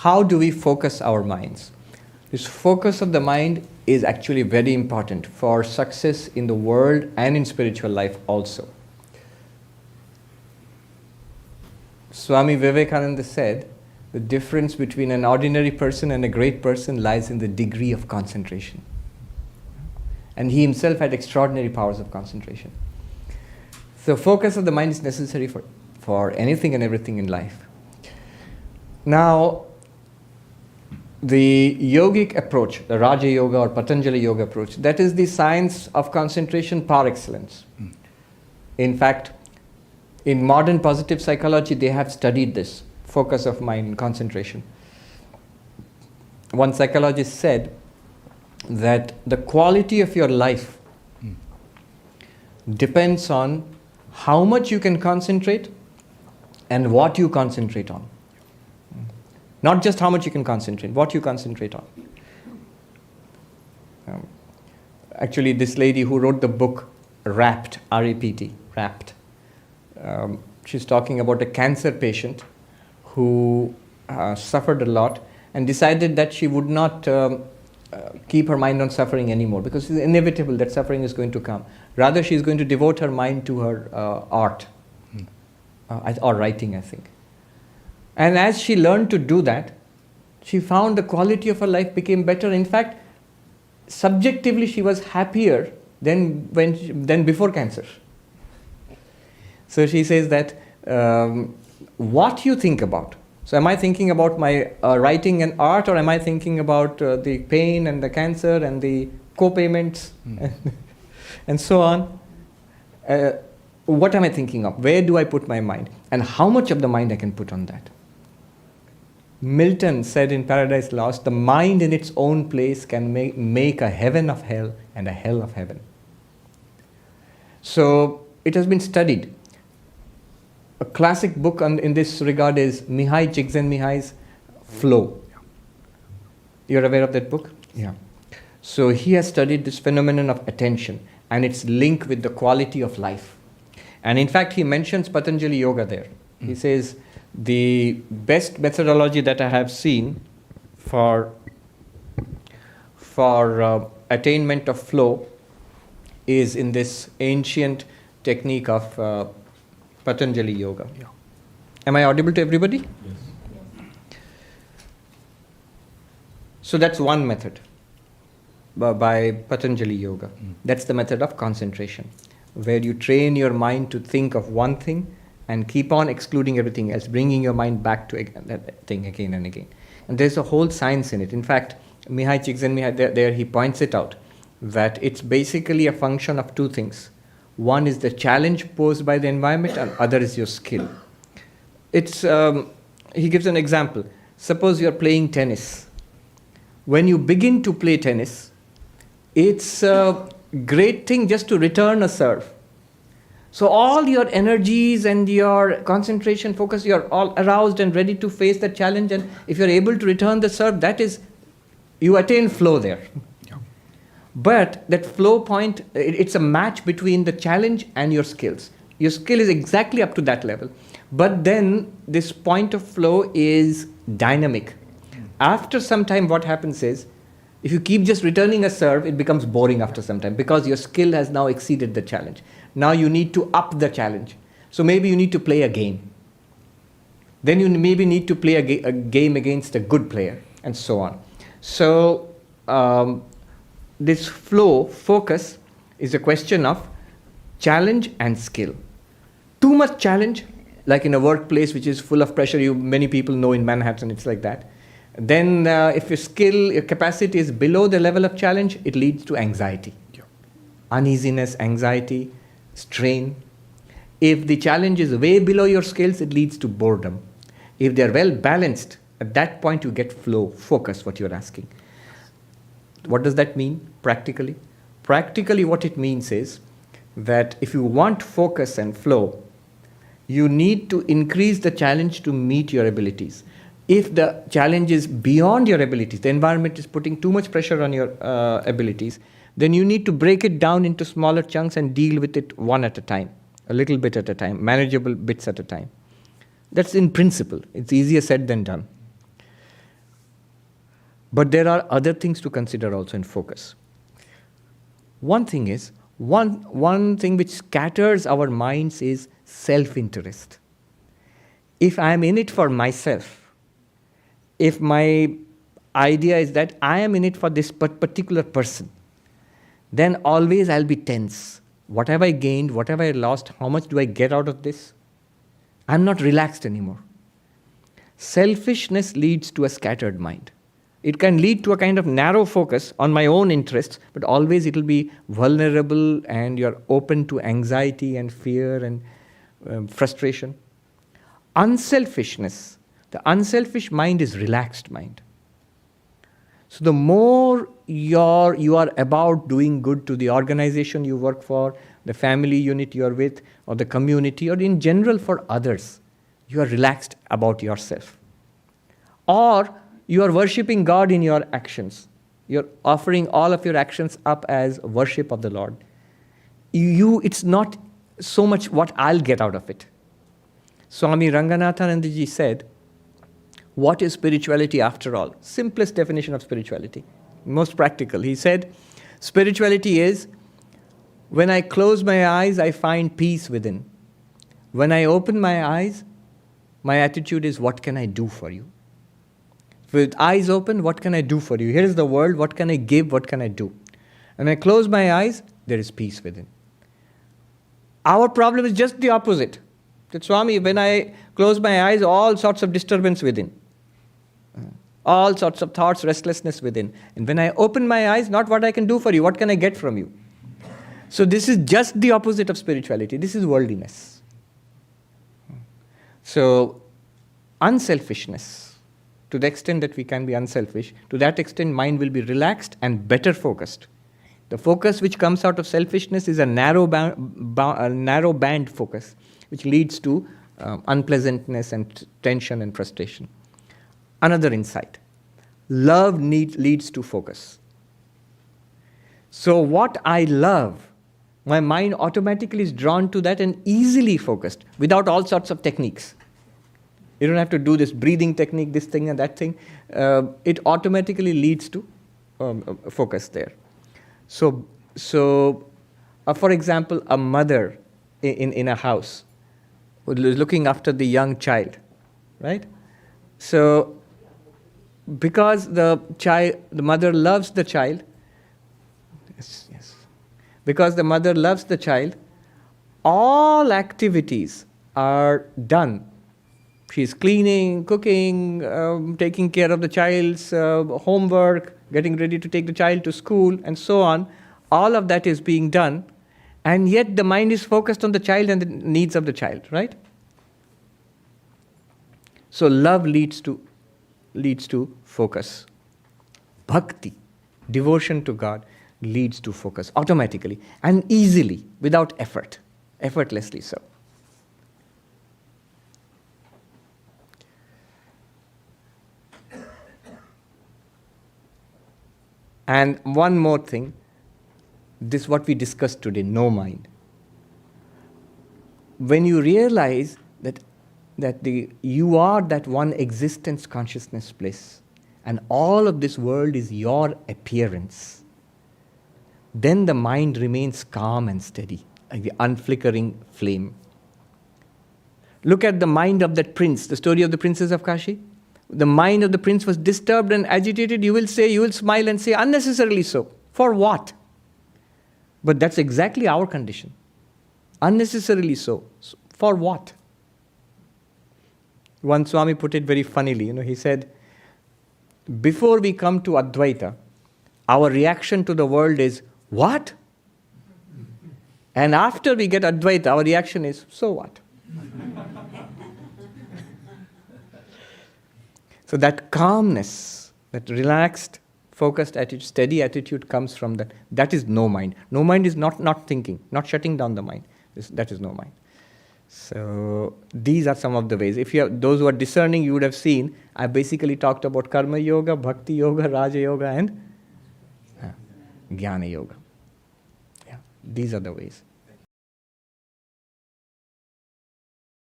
how do we focus our minds? This focus of the mind is actually very important for success in the world and in spiritual life also. Swami Vivekananda said, the difference between an ordinary person and a great person lies in the degree of concentration. And he himself had extraordinary powers of concentration. So focus of the mind is necessary for anything and everything in life. Now, the yogic approach, the Raja Yoga or Patanjali Yoga approach, that is the science of concentration par excellence. In fact, in modern positive psychology, they have studied this focus of mind, concentration. One psychologist said that the quality of your life depends on how much you can concentrate and what you concentrate on. Not just how much you can concentrate, what you concentrate on. Actually, this lady who wrote the book Rapt, R-A-P-T, Rapt, she's talking about a cancer patient who suffered a lot and decided that she would not keep her mind on suffering anymore because it's inevitable that suffering is going to come. Rather, she's going to devote her mind to her art or writing, I think. And as she learned to do that, she found the quality of her life became better. In fact, subjectively, she was happier than before cancer. So she says that what you think about. So am I thinking about my writing and art, or am I thinking about the pain and the cancer and the co-payments and so on? What am I thinking of? Where do I put my mind? And how much of the mind I can put on that? Milton said in Paradise Lost, the mind in its own place can make a heaven of hell and a hell of heaven. So it has been studied. A classic book in this regard is Mihai Csikszentmihalyi's Flow. You're aware of that book? Yeah. So he has studied this phenomenon of attention and its link with the quality of life. And in fact, he mentions Patanjali Yoga there. He says, the best methodology that I have seen for attainment of flow is in this ancient technique of Patanjali Yoga. Yeah. Am I audible to everybody? Yes. So that's one method by Patanjali Yoga. That's the method of concentration, where you train your mind to think of one thing and keep on excluding everything else, bringing your mind back to that thing again and again. And there's a whole science in it. In fact, Mihai Csikszentmihalyi, there he points it out, that it's basically a function of two things. One is the challenge posed by the environment, and other is your skill. He gives an example. Suppose you're playing tennis. When you begin to play tennis, it's a great thing just to return a serve. So all your energies and your concentration, focus, you're all aroused and ready to face the challenge. And if you're able to return the serve, that is, you attain flow there. Yeah. But that flow point, it's a match between the challenge and your skills. Your skill is exactly up to that level. But then this point of flow is dynamic. After some time, what happens is, if you keep just returning a serve, it becomes boring after some time because your skill has now exceeded the challenge. Now you need to up the challenge. So maybe you need to play a game. Then you maybe need to play a game against a good player, and so on. So this flow, focus, is a question of challenge and skill. Too much challenge, like in a workplace which is full of pressure, many people know in Manhattan it's like that. Then if your skill, your capacity is below the level of challenge, it leads to anxiety. Yeah. Uneasiness, anxiety, strain. If the challenge is way below your skills, it leads to boredom. If they're well balanced, at that point you get flow, focus, what you're asking. What does that mean practically? Practically what it means is that if you want focus and flow, you need to increase the challenge to meet your abilities. If the challenge is beyond your abilities, the environment is putting too much pressure on your abilities, then you need to break it down into smaller chunks and deal with it one at a time, a little bit at a time, manageable bits at a time. That's in principle. It's easier said than done. But there are other things to consider also in focus. One thing is, one thing which scatters our minds is self-interest. If I am in it for myself, if my idea is that I am in it for this particular person, then always I'll be tense. What have I gained? What have I lost? How much do I get out of this? I'm not relaxed anymore. Selfishness leads to a scattered mind. It can lead to a kind of narrow focus on my own interests, but always it will be vulnerable and you're open to anxiety and fear and frustration. Unselfishness. The unselfish mind is relaxed mind. So the more you are about doing good to the organization you work for, the family unit you are with, or the community, or in general for others, you are relaxed about yourself. Or you are worshipping God in your actions. You're offering all of your actions up as worship of the Lord. It's not so much what I'll get out of it. Swami Ranganathanandaji said, what is spirituality after all? Simplest definition of spirituality, most practical. He said, spirituality is, when I close my eyes, I find peace within. When I open my eyes, my attitude is, what can I do for you? With eyes open, what can I do for you? Here is the world, what can I give, what can I do? And when I close my eyes, there is peace within. Our problem is just the opposite. That Swami, when I close my eyes, all sorts of disturbance within. All sorts of thoughts, restlessness within. And when I open my eyes, not what I can do for you, what can I get from you? So this is just the opposite of spirituality. This is worldliness. So, unselfishness, to the extent that we can be unselfish, to that extent mind will be relaxed and better focused. The focus which comes out of selfishness is a narrow band focus, which leads to unpleasantness and tension and frustration. Another insight. Love leads to focus. So what I love, my mind automatically is drawn to that and easily focused without all sorts of techniques. You don't have to do this breathing technique, this thing and that thing. It automatically leads to focus there. So for example, a mother in a house looking after the young child, right? So because the mother loves the child, because the mother loves the child, all activities are done. She's cleaning, cooking, taking care of the child's homework, getting ready to take the child to school, and so on. All of that is being done, and yet the mind is focused on the child and the needs of the child, right? So love leads to focus. Bhakti, devotion to God, leads to focus automatically and easily, without effort, effortlessly so. And one more thing, this is what we discussed today, no mind. When you realize that you are that one existence consciousness bliss, and all of this world is your appearance, then the mind remains calm and steady, like the unflickering flame. Look at the mind of that prince, the story of the princess of Kashi. The mind of the prince was disturbed and agitated. You will smile and say, unnecessarily so. For what? But that's exactly our condition. Unnecessarily so. For what? One Swami put it very funnily. He said, before we come to Advaita, our reaction to the world is, what? And after we get Advaita, our reaction is, so what? So that calmness, that relaxed, focused attitude, steady attitude comes from that. That is no mind. No mind is not thinking, not shutting down the mind. That is no mind. So these are some of the ways. If you have those who are discerning, you would have seen, I basically talked about Karma Yoga, Bhakti Yoga, Raja Yoga and Jnana Yoga. Yeah, these are the ways.